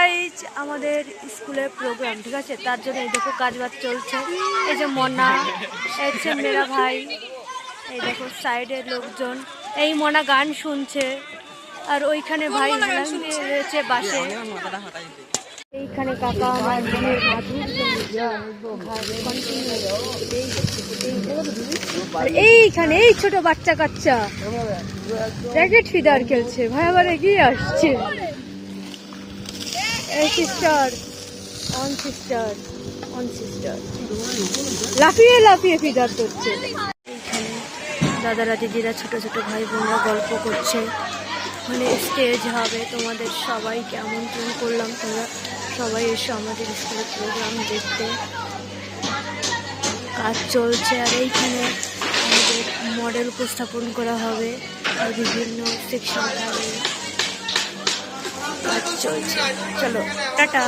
Guys আমাদের স্কুলের programme, ঠিক আছে, তার জন্য এই দেখো কাজবাজ চলছে। এই যে মনা, এই হচ্ছে মেরা ভাই, এই দেখো সাইডের লোকজন, এই মনা গান শুনছে, আর ওইখানে ভাই রয়েছে বাসে। এইখানে কাকা আমার বোনের এইখানে এই ছোট বাচ্চা কাচ্চা র্যাকেট ফিদার খেলছে, ভাই আবার এগিয়ে আসছে। এই sister on sister on sister লাফিয়ে লাফিয়ে ফিদার করছে। এইখানে দাদারা দিদিরা ছোট ছোট ভাই বোনরা গল্প করছে। মানে স্টেজ হবে, তোমাদের সবাইকে আমন্ত্রণ করলাম, তোমরা সবাই এসো আমাদের স্কুলের প্রোগ্রাম দেখতে। কাজ চলছে আর এইখানে আমাদের মডেল উপস্থাপন করা হবে, আর বিভিন্ন সেকশন হবে, কাজ চলছে। চলো টাটা।